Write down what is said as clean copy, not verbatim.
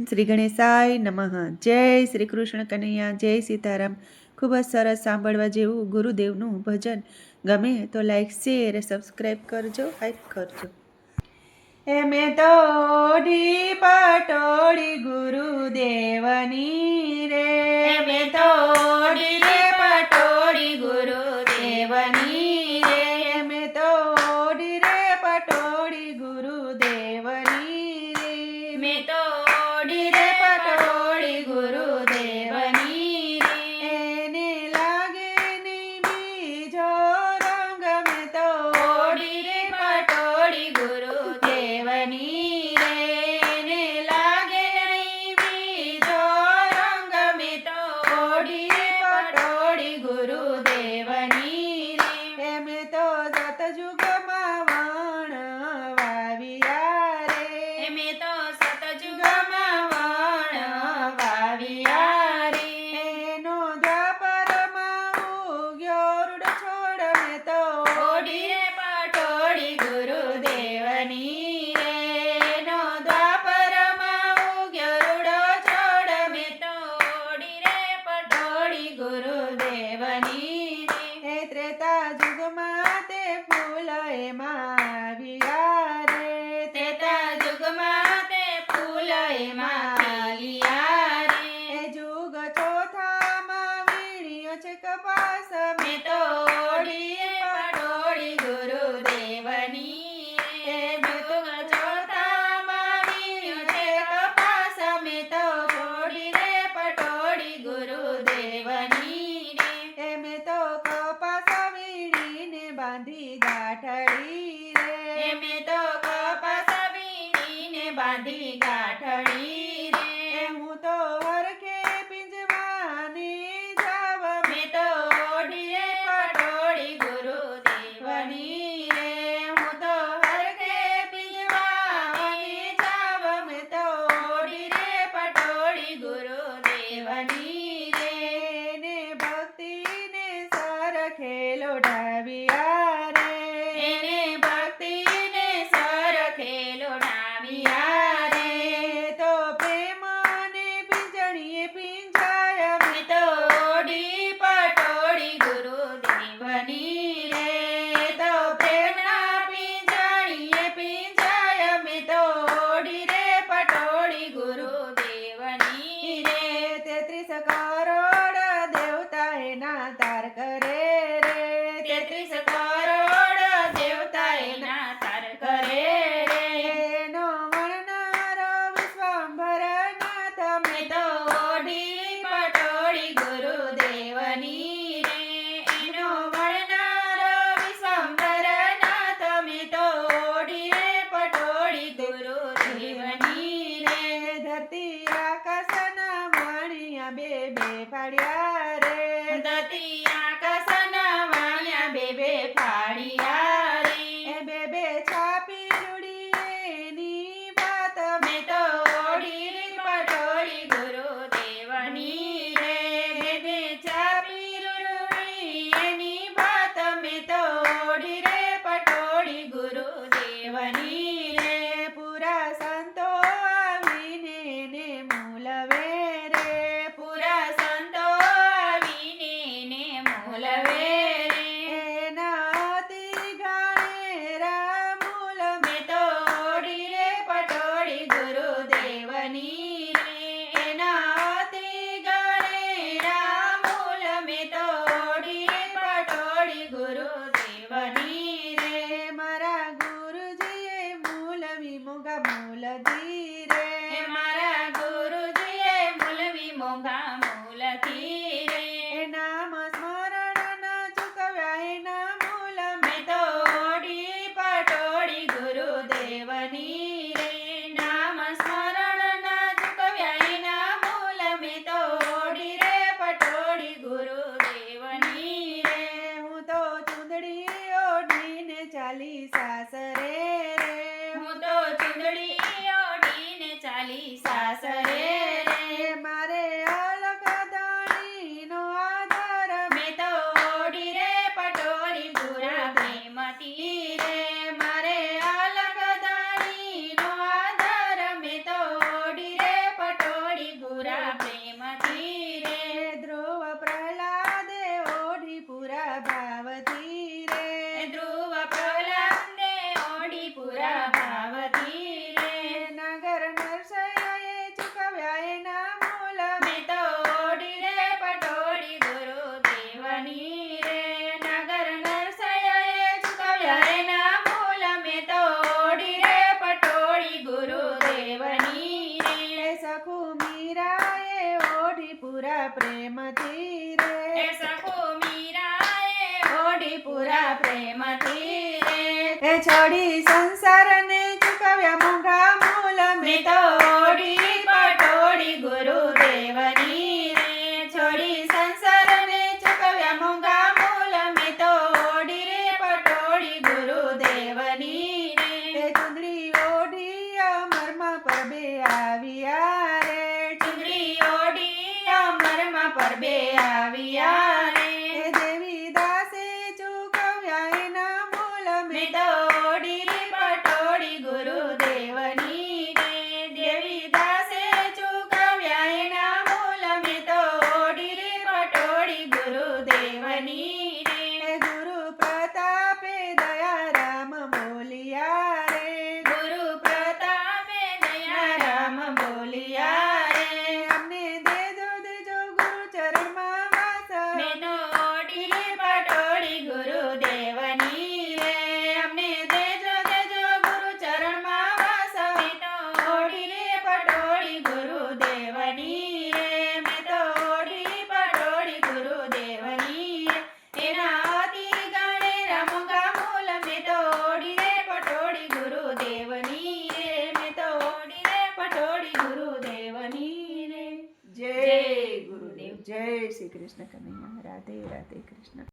શ્રી ગણેશાય નમઃ. જય શ્રી કૃષ્ણ કનૈયા, જય સીતારામ. ખૂબ જ સરસ સાંભળવા જેવું ગુરુદેવનું ભજન. ગમે તો લાઈક શેર સબસ્ક્રાઈબ કરજો, લાઈક કરજો. મેં તો ઓઢી પટોળી ગુરુદેવની રે, મેં તો ઓઢી પટોળી ગુરુદેવની રે, મેં તો ઓઢી રે પટોળી ગુરુદેવની રે, મેં તો ઓઢી રે પટોળી ગુરુદેવની રે. એને લાગે નહીં બીજો રંગ, મેં તો ઓઢી રે પટોળી ગુરુદેવની રે, એને લાગે નહીં બીજો રંગ, મેં તો ઓઢી રે પટોળી ગુરુદેવની રે. મેં તો સત યુગમાં વણ વાવ્યા રે, મેં તો સત યુગમાં વણ વાવ્યા રે. એનો દ્વાપરમાં ઉગ્યો રૂડ છોડ, મેં તો ઓઢી રે પટોળી ગુરુદેવની રે, એનો દ્વાપરમાં ઉગ્યો રૂડો છોડ, મેં તો ઓઢી રે પટોળી ગુરુદેવની રે. ત્રેતા યુગમાં તે ફૂલ એમાં આવ્યા રે, ત્રેતા યુગમાં તે ફૂલ એમાં આવ્યા રે. યુગ ચોથામાં વીણ્યો છે કપાસ, મેં તો ઓઢી રે પટોળી ગુરુદેવની રે, યુગ ચોથામાં વીણ્યો છે કપાસ, મેં તો ઓઢી રે પટોળી ગુરુદેવની રે. મેં તો કપાસ વીણીને બાંધી ગાંઠડી રે, મેં તો કપાસ વીણીને બાંધી ગાંઠડી રે. હું તો હરખે પીંજવાની જાવ, મેં તો ઓઢી રે પટોળી ગુરુદેવની રે, હું તો હરખે પીંજવાની જાવ, મેં તો ઓઢી રે પટોળી ગુરુદેવની રે. ને ભક્તિને સરખે લોઢાવ્યા રે, એને ભક્તિને સરખે લોઢાવ્યા રે. તો પ્રેમને પીંજણીએ પીંજાય, મેં તો ઓઢી પટોળી ગુરુદેવની રે, તો પ્રેમના પીંજણીએ પીંજાય, મેં તો ઓઢી રે પટોળી ગુરુદેવની રે. 33 કરોડ દેવતા એના તાર કરે રે, 33 કરોડ દેવતા એના તાર કરે રે. એનો વણનારો વિશ્વાંભર નાથ, મેં તો ઓઢી પટોળી ગુરુદેવની રે, એનો વણનારો વિશ્વાંભર નાથ, મેં તો ઓઢી રે પટોળી ગુરુદેવની રે. ધરતી આકાશના વાણિયા બે બે ફાડ્યા રે, ધરતી આકાશના વાણિયા બે બે ફાડ્યા રે. બે બે છાપી રૂડી એની વાત, મેં તો ઓઢી રે પટોળી ગુરુદેવની રે, બે બે છાપી રૂડી એની વાત, મેં તો ઓઢી રે પટોળી ગુરુદેવની રે. પૂરા સંતો આવીને એને મૂલવે રે, પૂરા સંતો આવીને એને મૂલવે રે. એના અતિ ગાણેરા મૂલ, મેં તો ઓઢી રે પટોળી ગુરુદેવની રે, એના અતિ ગાણેરા મૂલ, મેં તો ઓઢી રે પટોળી ગુરુદેવની રે. મારા ગુરુજીએ મૂલવી મોંઘા મૂલ દી રે, મારા ગુરુજીએ મૂલવી મોંઘા મૂલ દી રે. નામ સ્મરણ ન ચૂકવ્યા એના મૂલ, મેં તો ઓઢી પટોળી ગુરુદેવની રે, નામ સ્મરણ ન ચૂકવ્યા એના મૂલ, મેં તો ઓઢી રે પટોળી ગુરુદેવની રે. હું તો ચૂંદડી ઓઢીને ચાલી સાસરે રે, હું તો ચૂંદડી ઓઢીને ચાલી સાસરે રે. મારે અલગ દાણીનો આધાર, મેં તો ઓઢી રે પટોળી ગુરા પ્રેમથી રે. મારે અલગ દાણીનો આધાર, મેં તો ઓઢી રે પટોળી એના મૂલ મેં તો ઓઢી રે પટોળી ગુરુદેવની રે. એ સખુ મીરાએ ઓઢી પૂરા પ્રેમથી રે. એ સખુ મીરાએ ઓઢી પૂરા પ્રેમથી રે. એ છોડી સંસારને ચૂકવ્યા મોંઘા મૂલ મેં તો ઓઢી પટોળી ગુરુદેવની રે. છોડી સંસારને ચૂકવ્યા મોંઘા મૂલ મેં તો ઓઢી રે પટોળી ગુરુદેવની રે. એ ચુંદડી ઓઢી અમરમાં પરબે આવ્યા રે. ચુંદડી ઓઢી અમરમાં પરબે આવ્યા રે. એ દેવી દાસે ચૂકવ્યા એના મૂલ મેં તો ઓઢી રે પટોળી ગુરુદેવની રે. દેવી દાસે ચૂકવ્યા એના મૂલ મેં તો ઓઢી રે પટોળી ગુરુદેવની રે. એ ગુરુ પ્રતાપે દયારામ બોલિયા રે. ગુરુ પ્રતાપે દયારામ બોલિયા રે. અમને દેજો દેજો ગુરુ ચરણમાં વાસ. મેં તો ઓઢી રે પટોળી ગુરુદેવની રે. અમને દેજો દેજો ગુરુ ચરણમાં વાસ. મેં તો ઓઢી રે પટોળી ગુરુદેવની રે. મેં તો ઓઢી પટોળી ગુરુદેવની રે. એના અતિ ગણેરા મોંઘા મૂલ મેં તો ઓઢી રે પટોળી ગુરુદેવની રે. મેં તો ઓઢી રે પટોળી ગુરુદેવની રે. જય ગુરુદેવ. જય શ્રી કૃષ્ણ કનૈયા. રાધે રાધે કૃષ્ણ.